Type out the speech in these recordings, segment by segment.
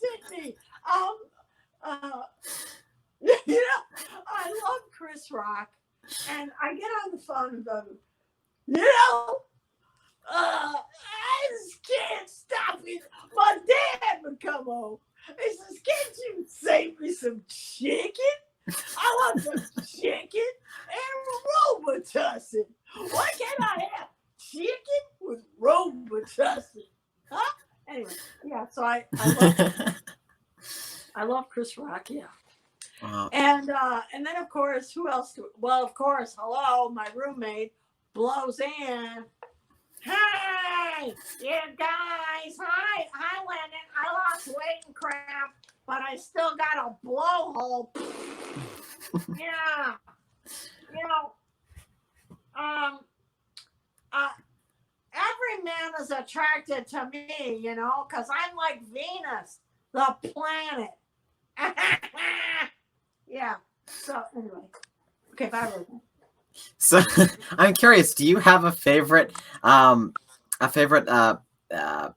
didn't he? Uh, you know, I love Chris Rock, and I get on the phone and go, you know, I just can't stop it. My dad would come home. He says, can't you save me some chicken? I want some chicken and Robitussin. What can I have? Chicken with Robitussin. Huh? Anyway, yeah, so I love Chris Rock, yeah. And then of course, who else well, of course, hello, my roommate blows in. Hey, you guys. Hi, Landon. I lost weight and crap, but I still got a blowhole. Yeah. You know, every man is attracted to me, you know, because I'm like Venus, the planet. Yeah. So anyway. Okay, bye, Ruben. So I'm curious, do you have a favorite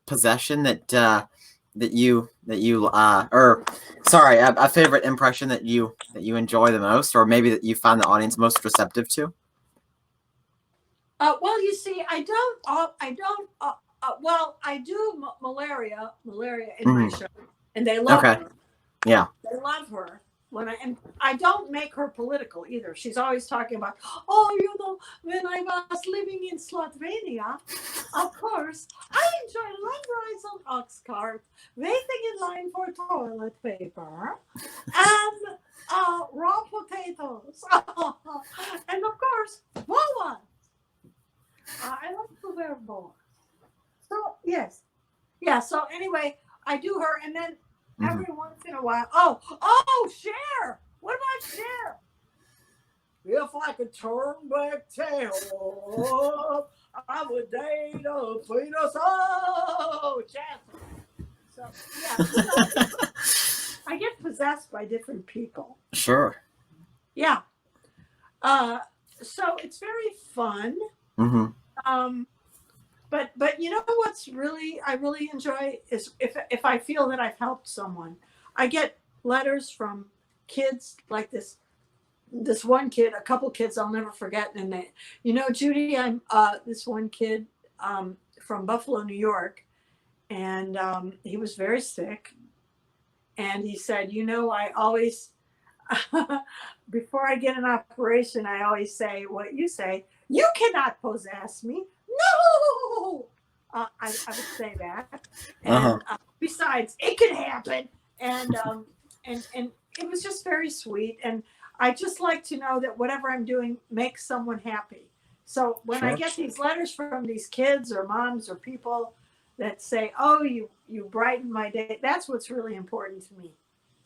possession that you or sorry, a favorite impression that you enjoy the most, or maybe that you find the audience most receptive to? Well, you see, I don't. Well, I do malaria in my show, and they love her. Yeah, they love her. And I don't make her political either. She's always talking about, oh, you know, when I was living in Slovenia, of course, I enjoy long rides on ox cart, waiting in line for toilet paper, and raw potatoes, and of course, boa. I love to wear boa. So yes, yeah. So anyway, I do her, and then every once in a while, Cher. What about Cher? If I could turn back time, I would date a penis. Oh, Jasmine. So yeah, I get possessed by different people. Sure. Yeah. So it's very fun. But you know what's I really enjoy is if I feel that I've helped someone. I get letters from kids like this one kid, a couple kids I'll never forget, and they, you know, Judy, I'm this one kid from Buffalo, New York, and he was very sick, and he said, you know, I always before I get an operation, I always say what you say. You cannot possess me. No, I would say that. And besides, it can happen. And it was just very sweet. And I just like to know that whatever I'm doing makes someone happy. So when I get these letters from these kids or moms or people that say, "Oh, you brighten my day," that's what's really important to me.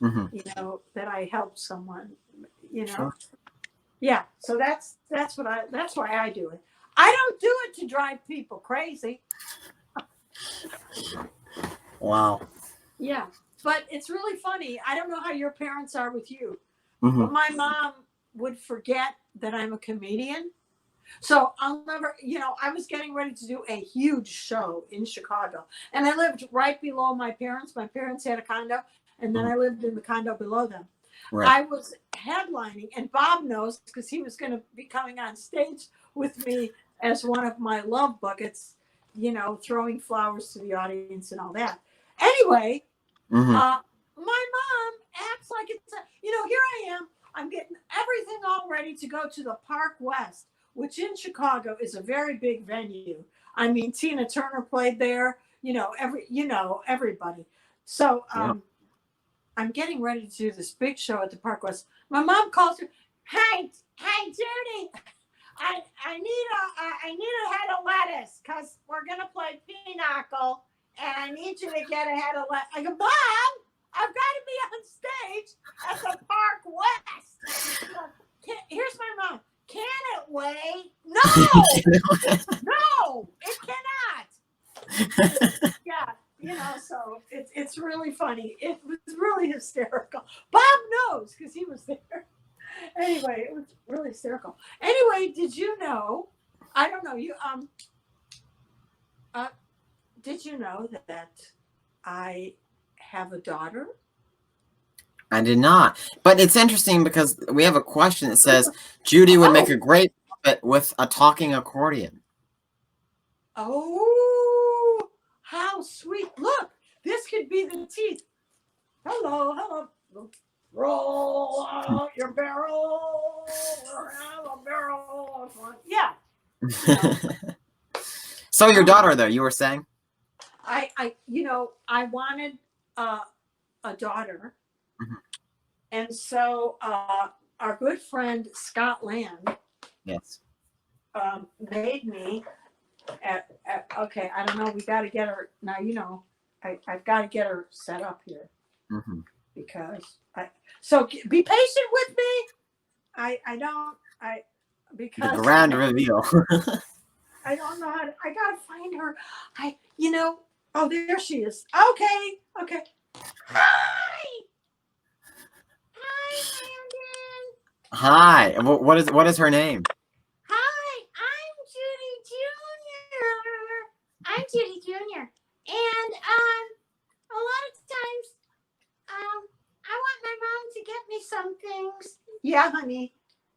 You know, that I helped someone. You know, yeah. So that's why I do it. I don't do it to drive people crazy. Wow. Yeah, but it's really funny. I don't know how your parents are with you, but my mom would forget that I'm a comedian. So I'll never, you know, I was getting ready to do a huge show in Chicago, and I lived right below my parents. My parents had a condo, and then I lived in the condo below them. Right. I was headlining, and Bob knows because he was going to be coming on stage with me as one of my love buckets, you know, throwing flowers to the audience and all that. Anyway, my mom acts like it's, you know, here I am. I'm getting everything all ready to go to the Park West, which in Chicago is a very big venue. I mean, Tina Turner played there, you know, everybody. So I'm getting ready to do this big show at the Park West. My mom calls her, hey Judy, I need a head of lettuce because we're gonna play pinochle, and I need you to get a head of lettuce. I go, Mom, I've got to be on stage at the Park West. Here's my mom. Can it wait? No, no, it cannot. Yeah, you know, so it's really funny. It was really hysterical. Bob knows because he was there. Anyway, it was really hysterical. Anyway, did you know? I don't know you. Did you know that I have a daughter? I did not. But it's interesting because we have a question that says Judy would make a great puppet with a talking accordion. Oh, how sweet. Look, this could be the teeth. Hello, hello. Roll out your barrel. Have a barrel of fun. Yeah. So your daughter, though, you were saying? I wanted a daughter. Mhm. And so our good friend Scott Land Yes. made me okay, I don't know, we got to get her now, I've got to get her set up here because so be patient with me. Because The grand reveal. I don't know I gotta find her. Oh, there she is. Okay. Hi, Landon. Hi. What is her name? Hi, I'm Judy Jr. And a lot of times I want my mom to get me some things. Yeah, honey.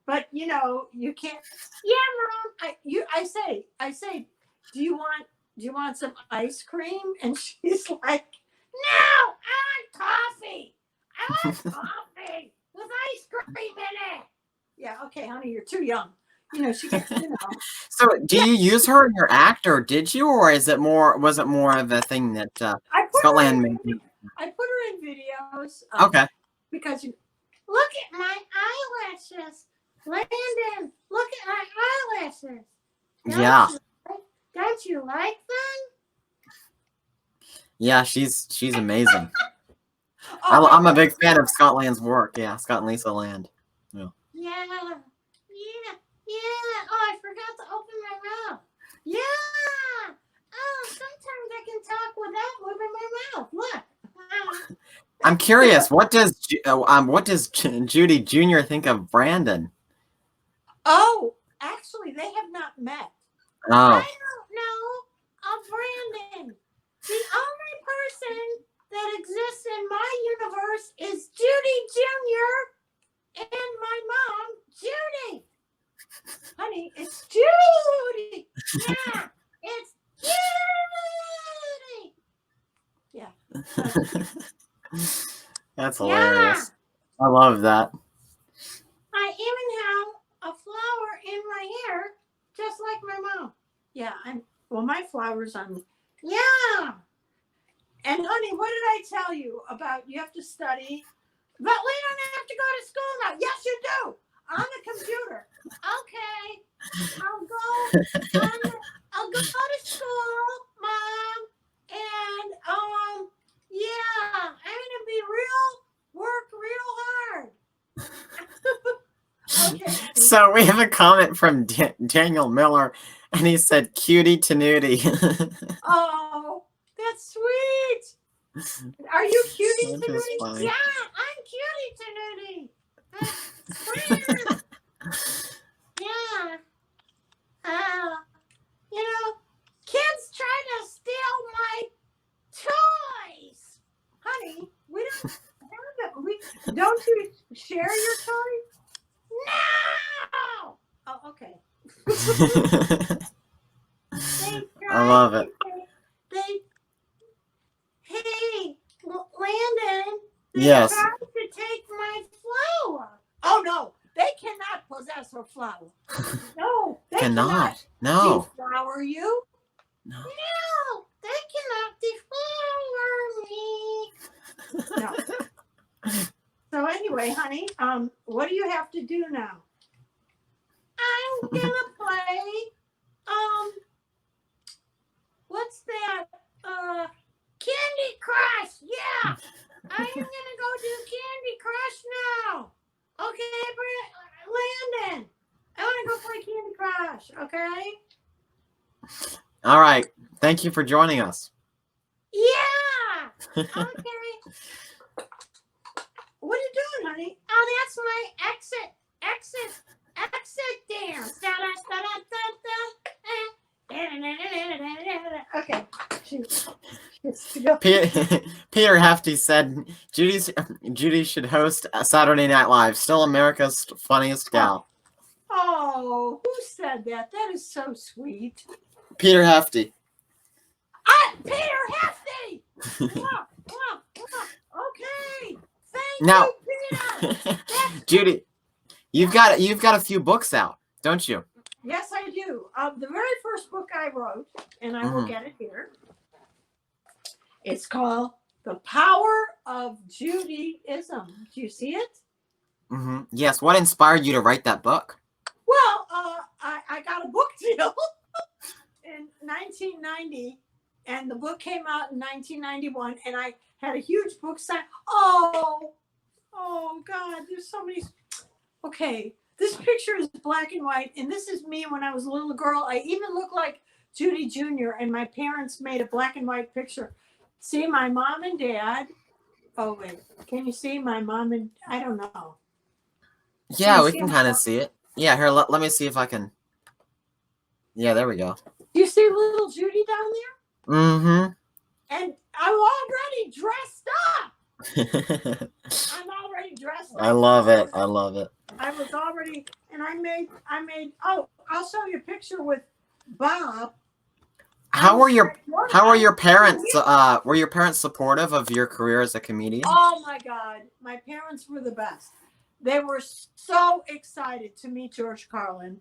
But you can't. Yeah, Mom. I say, do you want some ice cream? And she's like, no, I want coffee. I want coffee with ice cream in it. Yeah, okay, honey, you're too young. She gets, So do you use her in your act, or did you, or was it more of a thing that Scott Land made? I put her in videos. Okay. Because look at my eyelashes. Landon, look at my eyelashes. Don't you like them? Yeah, she's amazing. I'm a big fan of Scott Land's work. Yeah, Scott and Lisa Land. Yeah. Oh, I forgot to open my mouth. Yeah. Oh, sometimes I can talk without moving my mouth. Look. I'm curious. What does Judy Jr. think of Brandon? Oh, actually, they have not met. Oh. I don't know of Brandon. The only person that exists in my universe is Judy Jr. and my mom, Judy. Honey, it's Judy. Yeah, it's Judy. Yeah. That's hilarious. Yeah. I love that. I even have a flower in my hair, just like my mom. Yeah, my flower's on. Yeah. And honey, what did I tell you about? You have to study, but we don't have to go to school now. Yes, you do. On the computer. Okay. I'll go to school, Mom. And yeah, I'm gonna work real hard. Okay. So we have a comment from Daniel Miller, and he said, "Cutie Tenuta." Oh, that's sweet. Are you Cutie Tenuta? Yeah, I'm Cutie Tenuta. Yeah. Kids try to steal my toys. Honey, we don't have them. Don't you share your toys? No. Oh, okay. I love it. Hey, Landon. Yes. They tried to take my flower. Oh no, they cannot possess her flower. No, they cannot. No. Deflower you? No. No, they cannot deflower me. No. So anyway, honey, what do you have to do now? I'm gonna play. What's that? Candy Crush. Yeah, I am gonna go do Candy Crush now. Okay, Landon, I want to go play Candy Crush. Okay. All right. Thank you for joining us. Yeah. Okay. What are you doing, honey? Oh, that's my exit dance. Okay. She's still. Peter Hefty said Judy should host Saturday Night Live. Still America's funniest gal. Oh, who said that? That is so sweet. Peter Hefty. Peter Hefty. Okay. Thank Now, you, Peter. Judy, you've got a few books out, don't you? Yes, I do. The very first book I wrote, and I will get it here. It's called The Power of Judaism. Do you see it? Mm-hmm. Yes. What inspired you to write that book? Well, I got a book deal in 1990, and the book came out in 1991, and I had a huge book sign. Oh God, there's so many. Okay, this picture is black and white, and this is me when I was a little girl. I even look like Judy Jr., and my parents made a black and white picture. See my mom and dad. Oh, wait. Can you see my mom and... I don't know. Yeah, we can kind of see it. Yeah, here, let me see if I can... Yeah, there we go. Do you see little Judy down there? Mm-hmm. And I'm already dressed up. I'm already dressed up. I love it. I love it. I was already... And I made... Oh, I'll show you a picture with Bob. How were your parents? Were your parents supportive of your career as a comedian? Oh my God, my parents were the best. They were so excited to meet George Carlin,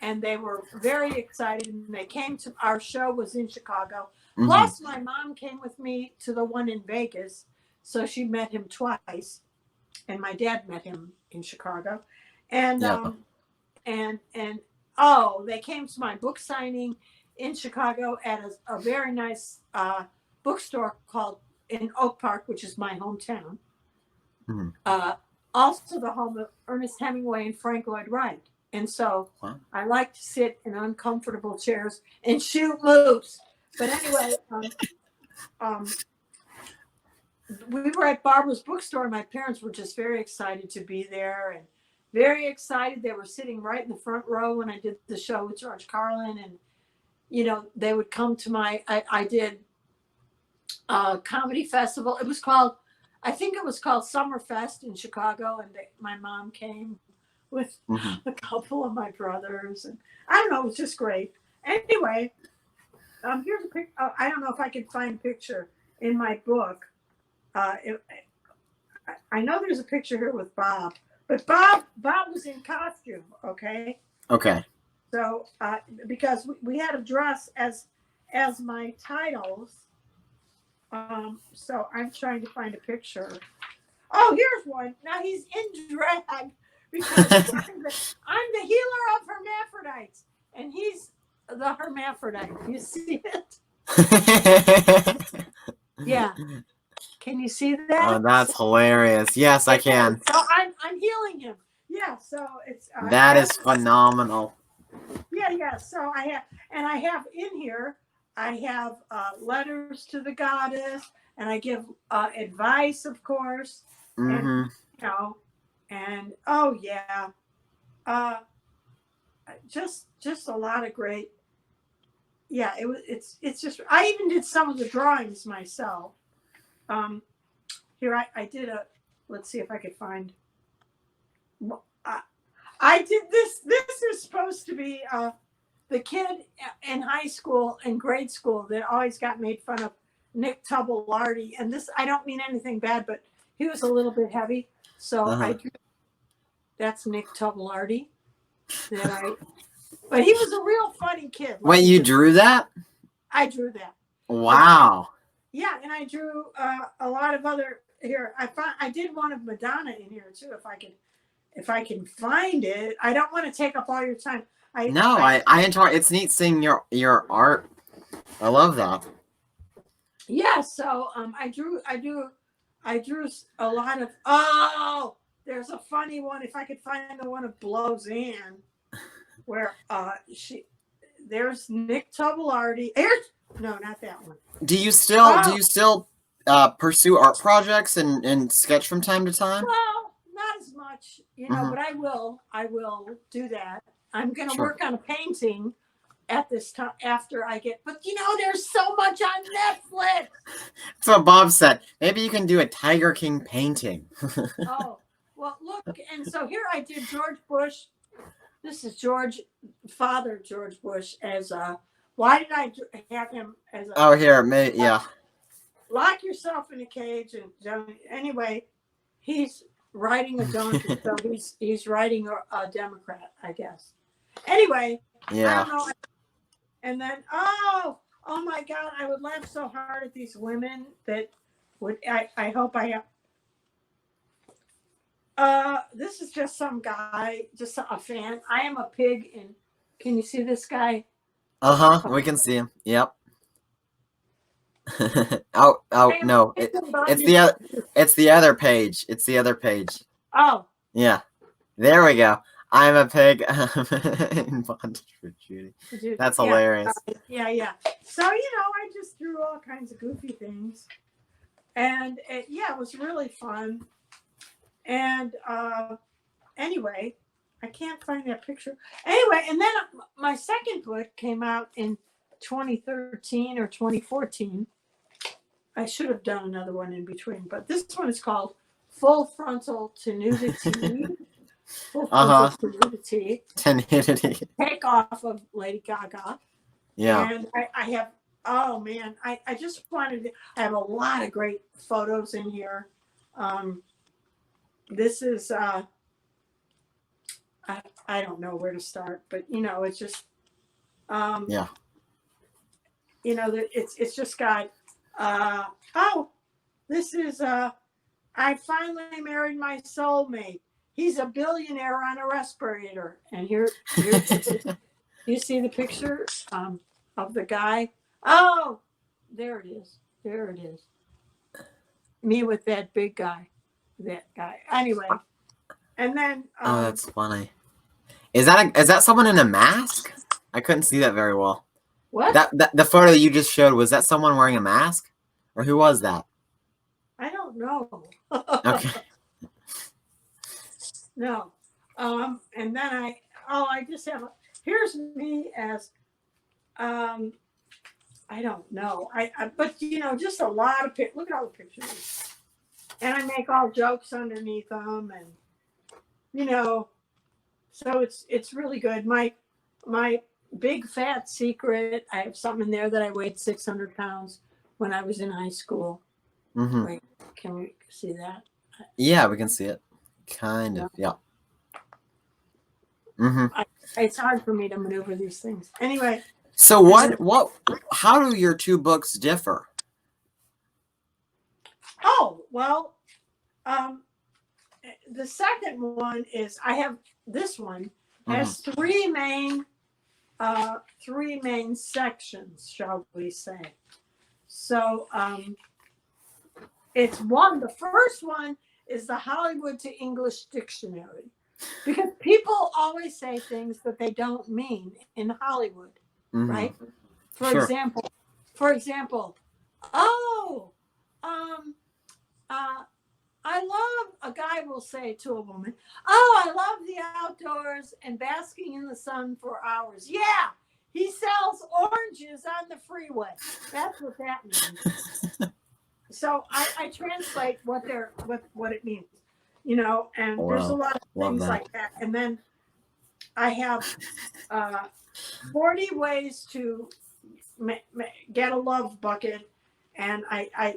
and they were very excited. And they came to our show was in Chicago. Mm-hmm. Plus, my mom came with me to the one in Vegas, so she met him twice, and my dad met him in Chicago, and they came to my book signing in Chicago at a very nice bookstore called in Oak Park, which is my hometown. Mm-hmm. Also the home of Ernest Hemingway and Frank Lloyd Wright. And so I like to sit in uncomfortable chairs and shoot moose. But anyway, we were at Barbara's bookstore, and my parents were just very excited to be there and very excited. They were sitting right in the front row when I did the show with George Carlin, and you know, they would come to I did a comedy festival. It was called, I think it was called Summerfest in Chicago. And my mom came with a couple of my brothers. And I don't know, it was just great. Anyway, here's a picture. I don't know if I can find a picture in my book. I know there's a picture here with Bob, but Bob was in costume. Okay. Okay. So, because we had a dress as my titles, so I'm trying to find a picture. Oh, here's one. Now he's in drag because I'm the healer of hermaphrodites, and he's the hermaphrodite. You see it? Yeah. Can you see that? Oh, that's hilarious. Yes, I can. So I'm healing him. Yeah. So it's that is phenomenal. Yeah. So I have in here, I have letters to the goddess, and I give advice, of course, and you know, and oh yeah, just a lot of great. Yeah, it's just. I even did some of the drawings myself. Here I did a. Let's see if I could find. I did this. This is supposed to be the kid in high school and grade school that always got made fun of, Nick Tubelardi. And this, I don't mean anything bad, but he was a little bit heavy. So that's Nick Tubelardi. But he was a real funny kid. Wait, you drew that? I drew that. Wow. Yeah, and I drew a lot of other here. I did one of Madonna in here too, if I can find it. I don't want to take up all your time. I enjoy it. It's neat seeing your art. I love that. Yeah, so I drew a lot of. Oh, there's a funny one. If I could find the one of Blowzanne, where there's Nick Tubelardi. No, not that one. Do you still pursue art projects and sketch from time to time? Well, not as much, but I will do that. I'm going to work on a painting at this time after I get, but there's so much on Netflix. That's what Bob said. Maybe you can do a Tiger King painting. Oh, well, look. And so here I did George Bush. This is Father George Bush as why did I have him as a. Oh, here, yeah. Lock yourself in a cage anyway, he's riding a donkey, so he's riding a Democrat, I guess. Anyway, yeah. I don't know. And then oh my God, I would laugh so hard at these women that would. I hope I have. This is just some guy, just a fan. I am a pig, and can you see this guy? We can see him. Yep. oh no! It's the other page. It's the other page. Oh. Yeah. There we go. I'm a pig in bondage for Judy. That's hilarious. Yeah. So I just drew all kinds of goofy things, and it was really fun. And anyway, I can't find that picture. Anyway, and then my second book came out in 2013 or 2014. I should have done another one in between, but this one is called Full Frontal Tenuta. Full Frontal Tenuta. Take off of Lady Gaga. Yeah. And I have, oh man, I just wanted to, I have a lot of great photos in here. This is, I don't know where to start, but it's just, yeah. It's just got, this is, I finally married my soulmate. He's a billionaire on a respirator. And here's you see the picture of the guy? Oh, there it is. There it is. Me with that big guy. That guy. Anyway. And then oh, that's funny. Is that someone in a mask? I couldn't see that very well. What? That the photo that you just showed, was that someone wearing a mask? Or who was that? I don't know. Okay. No. And then I just have here's me as I don't know. But just a lot of look at all the pictures. And I make all jokes underneath them, and so it's really good. My big fat secret, I have something in there that I weighed 600 pounds when I was in high school. Mm-hmm. Wait, can we see that? Yeah, we can see it. Kind of, yeah. Mm-hmm. It's hard for me to maneuver these things. Anyway. So how do your two books differ? Oh, well, the second one is, I have, this one has three main sections, shall we say. So it's the first one is the Hollywood to English dictionary, because people always say things that they don't mean in Hollywood, right? For example, I love, a guy will say to a woman, oh, I love the outdoors and basking in the sun for hours. Yeah, he sells oranges on the freeway. That's what that means. So I translate what it means, and there's a lot of things like that. And then I have 40 ways to get a love bucket, and I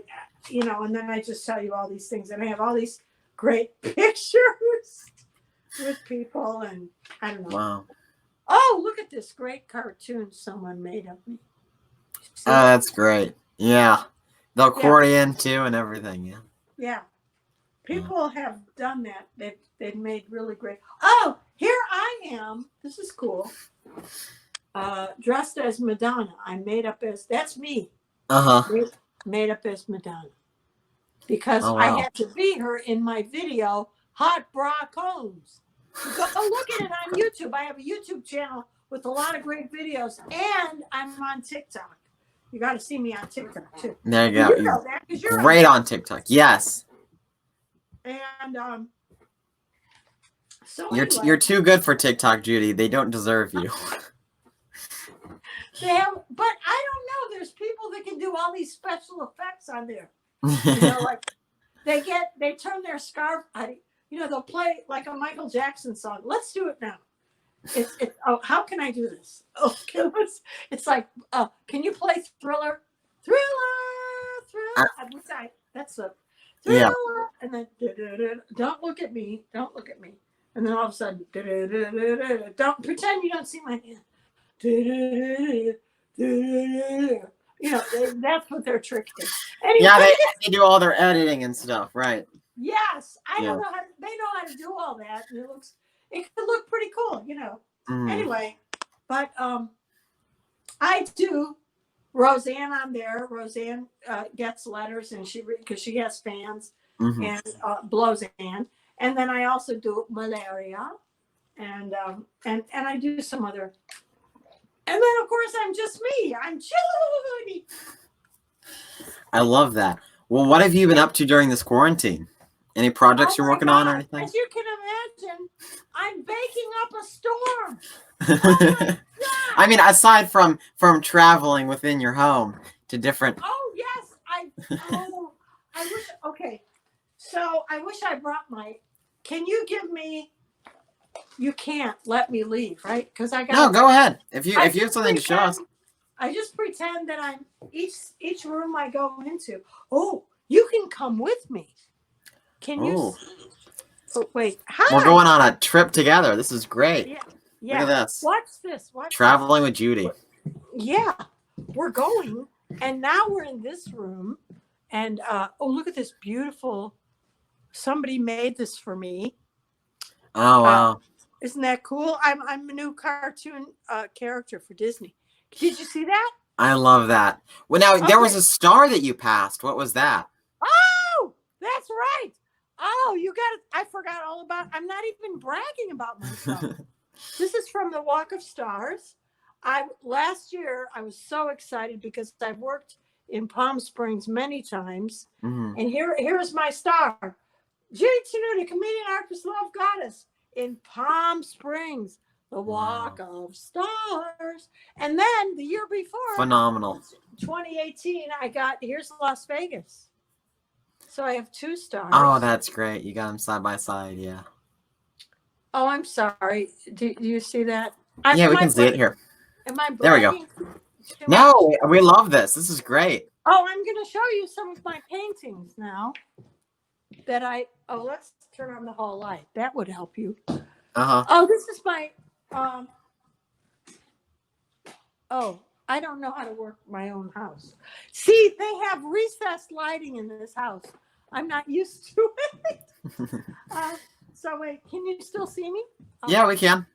and then I just tell you all these things, and I have all these great pictures with people, and I don't know. Wow. Oh, look at this great cartoon someone made of me. Oh, that's great. Yeah. The accordion too and everything, yeah. Yeah. People have done that. They've made really great. Oh, here I am. This is cool. Dressed as Madonna. I'm made up as, that's me. Made up as Madonna. Because I had to be her in my video, Hot Bra Combs. Go look at it on YouTube. I have a YouTube channel with a lot of great videos, and I'm on TikTok. You got to see me on TikTok too. There you go. You know that, 'cause you're great on TikTok. Yes. And so you're too good for TikTok, Judy. They don't deserve you. They have, but I don't know. There's people that can do all these special effects on there. You know, like they turn their scarf. They'll play like a Michael Jackson song. Let's do it now. Oh, how can I do this? Oh, it's like, can you play Thriller? Thriller. That's a Thriller. Yeah. And then don't look at me. Don't look at me. And then all of a sudden, don't pretend you don't see my hand. That's what their trick is. Anyway, Yeah, they do all their editing and stuff, right? Yes, I don't know they know how to do all that, and it could look pretty cool, Anyway, but I do Roseanne on there. Roseanne gets letters, and because she has fans, and Blowzanne, and then I also do Malaria, and I do some other. And then, of course, I'm just me. I'm Judy. I love that. Well, what have you been up to during this quarantine? Any projects you're working on or anything? As you can imagine, I'm baking up a storm. Oh my God. I mean, aside from traveling within your home to different. Oh yes, I wish. Okay, so I wish I brought my. Can you give me? You can't let me leave, right? Because I got. No, go ahead. If you have something to show us. I just pretend that I'm each room I go into. Oh, you can come with me. Can you? Oh, wait. Hi. We're going on a trip together. This is great. Yeah. Look at this. Watch this. Traveling with Judy. Yeah, we're going, and now we're in this room, and look at this beautiful. Somebody made this for me. Oh wow! Isn't that cool? I'm a new cartoon character for Disney. Did you see that? I love that. Well, now there was a star that you passed. What was that? Oh, that's right. Oh, you got it. I forgot all about. I'm not even bragging about myself. This is from the Walk of Stars. Last year I was so excited because I've worked in Palm Springs many times, and here's my star, Judy Tenuta, comedian, actress, love goddess in Palm Springs. The Walk of Stars. And then the year before, phenomenal. 2018, here's Las Vegas. So I have 2 stars. Oh, that's great. You got them side by side, yeah. Oh, I'm sorry. Do you see that? Yeah, we can see it here. Am I there we go. No, we love this. This is great. Oh, I'm going to show you some of my paintings now. Let's turn on the hall light. That would help you. Oh, this is my I don't know how to work my own house. See, they have recessed lighting in this house. I'm not used to it. So wait, can you still see me? Yeah, we can.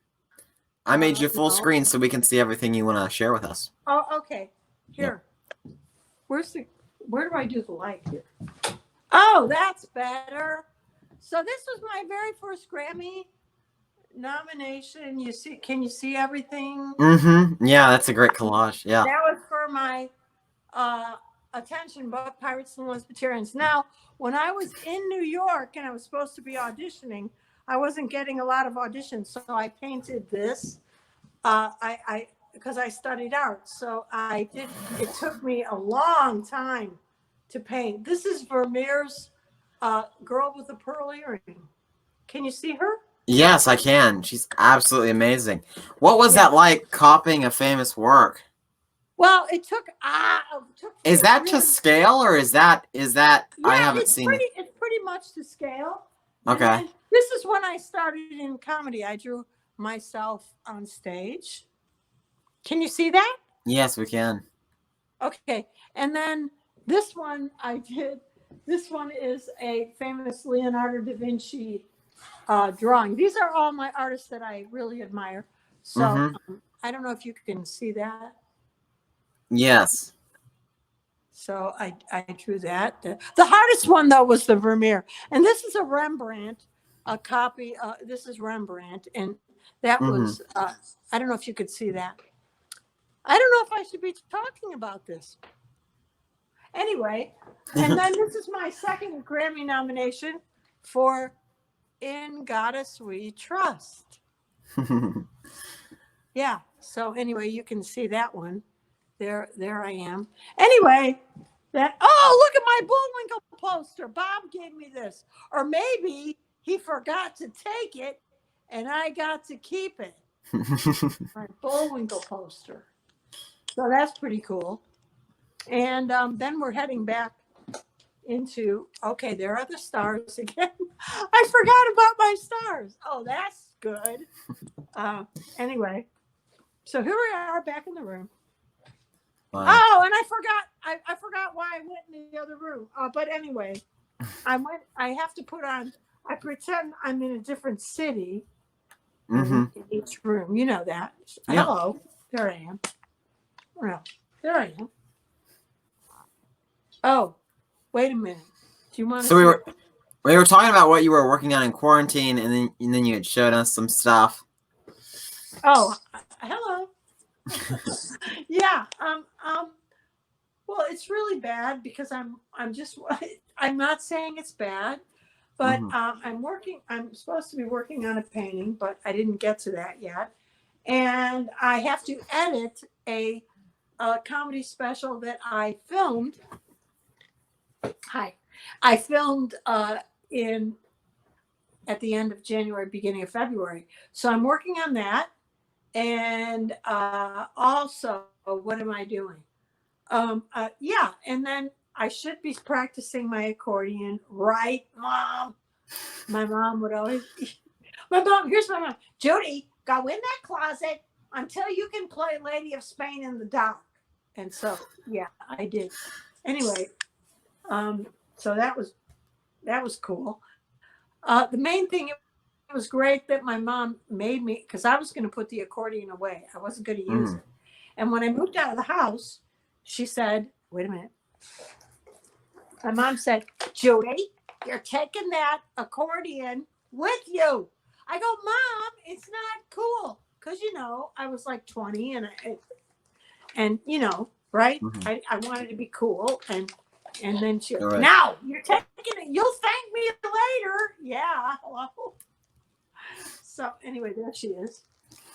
I made you full screen so we can see everything you want to share with us. Oh, okay. Here. Yeah. Where do I do the light here? Oh, that's better. So this was my very first Grammy nomination. Can you see everything? Yeah, that's a great collage. Yeah. That was for my attention book, Pirates and Lesbians. Now, when I was in New York and I was supposed to be auditioning, I wasn't getting a lot of auditions, so I painted this. Because I studied art, so I did. It took me a long time to paint. This is Vermeer's girl with a pearl earring. Can you see her? Yes, I can. She's absolutely amazing. What was that like, copying a famous work? Well, it took. Is that to scale, or is that? Yeah, I haven't seen it. It's pretty much to scale. Okay. This is when I started in comedy. I drew myself on stage. Can you see that? Yes, we can. Okay, and then this one I did. This one is a famous Leonardo da Vinci drawing. These are all my artists that I really admire. So I don't know if you can see that. Yes. So I drew that. The hardest one though was the Vermeer, and this is a Rembrandt, a copy. This is Rembrandt, and that was. I don't know if you could see that. I don't know if I should be talking about this. Anyway, and then this is my second Grammy nomination for In Goddess We Trust. Yeah. So anyway, you can see that one. there I am. Anyway, look at my Bullwinkle poster. Bob gave me this. Or maybe he forgot to take it and I got to keep it. My Bullwinkle poster. So that's pretty cool. And then we're heading back into, okay, there are the stars again. I forgot about my stars. Oh, that's good. Anyway, so here we are back in the room. Wow. Oh, and I forgot why I went in the other room. But anyway, I have to put on, I pretend I'm in a different city in each room. You know that. Yeah. Hello. There I am. Well, there I am. Oh, wait a minute. Do you want to? So we were talking about what you were working on in quarantine, and then you had showed us some stuff. Oh, hello. Yeah. Well, it's really bad because I'm not saying it's bad, but I'm supposed to be working on a painting, but I didn't get to that yet, and I have to edit a comedy special that I filmed. I filmed at the end of January, beginning of February. So I'm working on that. And also, what am I doing? Yeah, and then I should be practicing my accordion, right, Mom? My mom would always, here's my mom. Judy, go in that closet until you can play Lady of Spain in the Dark. And so, yeah, I did. Anyway, so that was cool. The main thing, it was great that my mom made me, because I was going to put the accordion away. I wasn't going to use it. And when I moved out of the house, she said, wait a minute. My mom said, Judy, you're taking that accordion with you. I go, Mom, it's not cool. Because, I was like 20 and right? I wanted to be cool. And then she goes, right. Now you're taking it. You'll thank me later. Yeah. Hello. So anyway, there she is.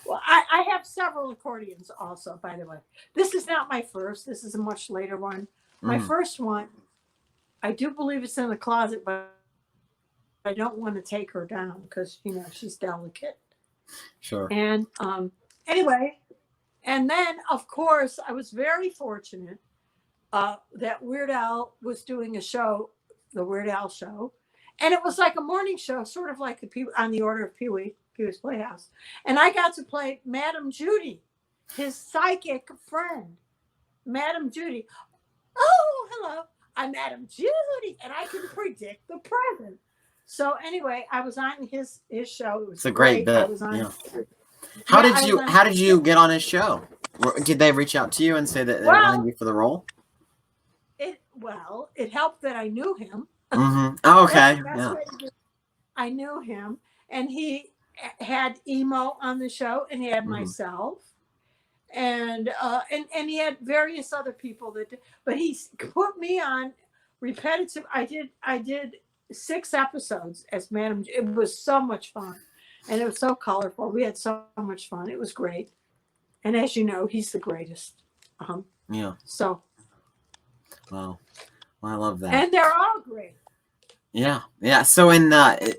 Well, I have several accordions also, by the way. This is not my first. This is a much later one. My first one, I do believe it's in the closet, but I don't want to take her down because, she's delicate. Sure. And anyway, and then, of course, I was very fortunate that Weird Al was doing a show, the Weird Al show. And it was like a morning show, sort of like on the order of Pee-wee's Playhouse. And I got to play Madam Judy, his psychic friend. Madam Judy. Oh, hello. I'm Madam Judy, and I can predict the present. So anyway, I was on his show. It was a great bit. I was on. Yeah. How did you get on his show? Did they reach out to you and say that they wanted you for the role? It helped that I knew him. Oh, okay. Yeah. I knew him, and he had Emo on the show, and he had myself, and he had various other people but he put me on repetitive. I did 6 episodes as Madam. It was so much fun, and it was so colorful. We had so much fun. It was great, and as you know, he's the greatest. Yeah. So. Wow. Well, I love that. And they're all great. Yeah. So in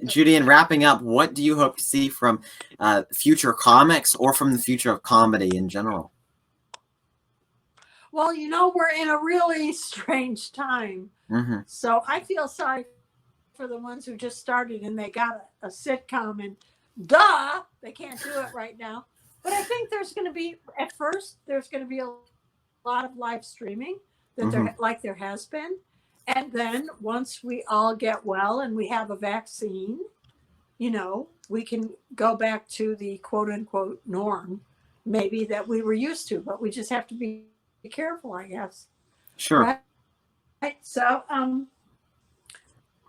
Judy, in wrapping up, what do you hope to see from future comics or from the future of comedy in general? Well, we're in a really strange time. So I feel sorry for the ones who just started and they got a sitcom and they can't do it right now. But I think there's going to be, at first, there's going to be a lot of live streaming that there has been. And then once we all get well and we have a vaccine, we can go back to the quote unquote norm, maybe that we were used to, but we just have to be careful, I guess. Sure. Right? So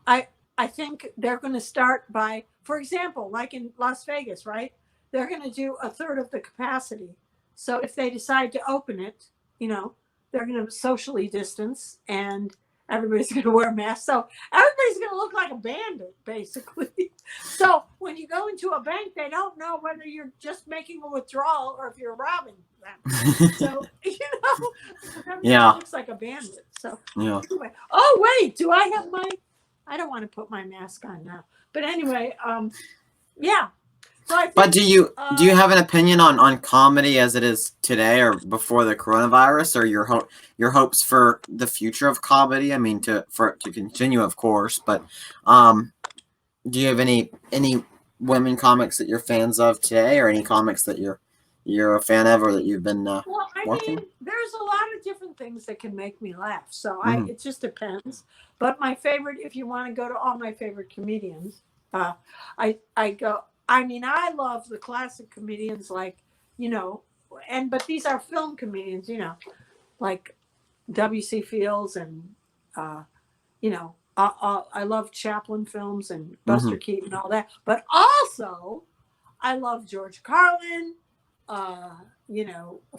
I think they're going to start by, for example, like in Las Vegas, right? They're going to do a third of the capacity. So if they decide to open it, they're going to socially distance and everybody's going to wear masks. So everybody's going to look like a bandit, basically. So when you go into a bank, they don't know whether you're just making a withdrawal or if you're robbing them. So, Yeah. looks like a bandit. So, Yeah. anyway. Oh, wait, do I have I don't want to put my mask on now. But anyway, yeah. So I think, but do you have an opinion on comedy as it is today or before the coronavirus, or your hopes for the future of comedy? I mean, for it to continue, of course, but do you have any women comics that you're fans of today, or any comics that you're a fan of, or that you've been well, I watching? mean, there's a lot of different things that can make me laugh. So Mhm. it just depends. But my favorite, if you want to go to all my favorite comedians, I go. I mean, I love the classic comedians, like, but these are film comedians, like W.C. Fields and, I love Chaplin films and Buster Keaton and all that. But also, I love George Carlin,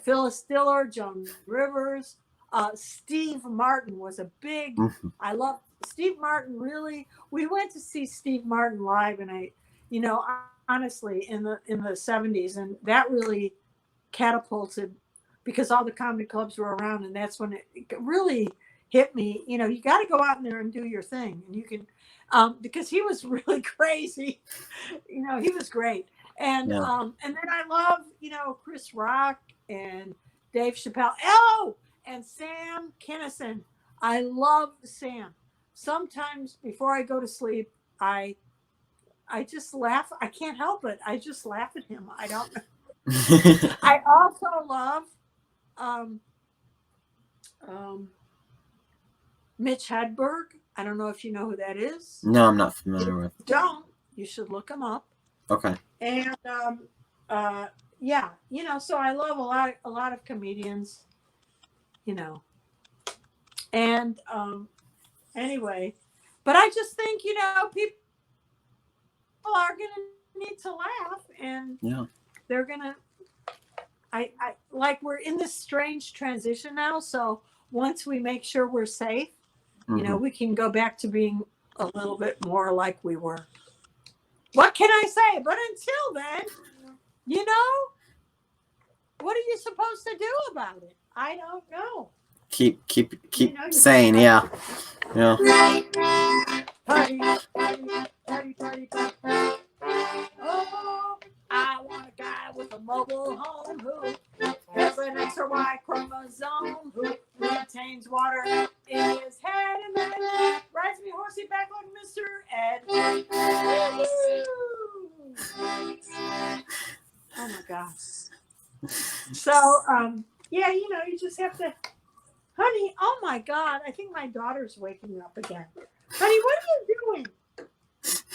Phyllis Diller, Joan Rivers. Steve Martin was a big, I love Steve Martin. Really, we went to see Steve Martin live, and honestly, in the 70s, and that really catapulted, because all the comedy clubs were around, and that's when it really hit me. You got to go out there and do your thing, and you can, because he was really crazy. He was great. And Yeah. And then I love, Chris Rock and Dave Chappelle. Oh, and Sam Kinison. I love Sam. Sometimes before I go to sleep, I just laugh. I can't help it. I just laugh at him. I don't know. I also love Mitch Hedberg. I don't know if you know who that is. No, I'm not familiar with. Don't. You should look him up. Okay. And yeah, so I love a lot of comedians, and anyway, but I just think, people are gonna need to laugh, and Yeah, they're gonna. I like, we're in this strange transition now, so once we make sure we're safe, we can go back to being a little bit more like we were. What can I say? But until then, what are you supposed to do about it? I don't know. Keep saying, yeah. Party, party, party, party, party. Oh, I want a guy with a mobile home who has an X or Y chromosome, who retains water in his head, and then rides me horsey back on Mr. Ed. Oh my gosh. So, yeah, you just have to, honey, oh my God, I think my daughter's waking up again. Honey, what are you doing?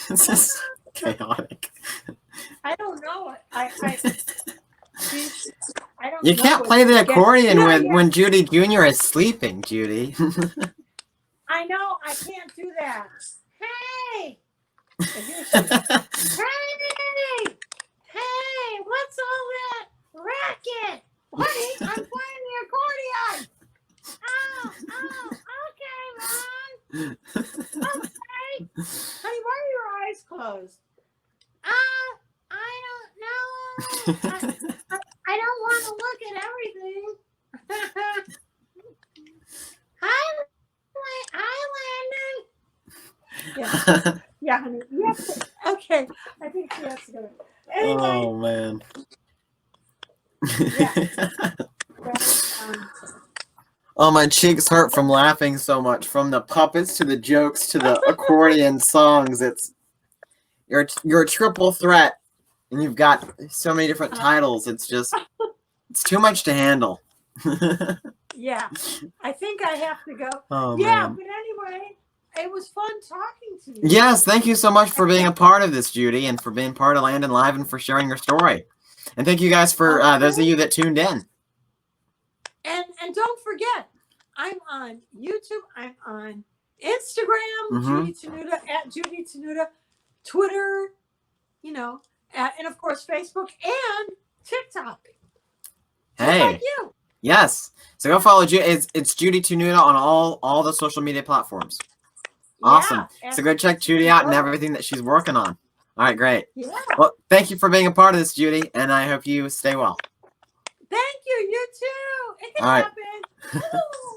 This is chaotic. I don't know. I don't You know can't play the accordion when Judy Jr. is sleeping, Judy. I know, I can't do that. Hey! Hey! Hey, what's all that racket? Honey, I'm playing the accordion. Oh, okay, Mom. Okay. Honey, why are your eyes closed? I don't know. I don't want to look at everything. Hi, Landon. Yeah, honey. Yes. Okay. I think she has to go. Anyway. Oh man. Yeah. Oh, my cheeks hurt from laughing so much, from the puppets to the jokes to the accordion songs. You're a triple threat, and you've got so many different titles. It's too much to handle. Yeah, I think I have to go. Oh, yeah, man. but anyway, it was fun talking to you. Yes, thank you so much for being a part of this, Judy, and for being part of Landon Live, and for sharing your story. And thank you guys for those of you that tuned in. And don't forget, I'm on YouTube. I'm on Instagram, Judy Tenuta, at Judy Tenuta, Twitter, and of course Facebook and TikTok. Hey. Just like you. Yes. So go follow Judy. It's Judy Tenuta on all the social media platforms. Awesome. Yeah, so go check Judy out and everything that she's working on. All right, great. Yeah. Well, thank you for being a part of this, Judy, and I hope you stay well. Thank you. you. You too. It can All right. happen. Woo.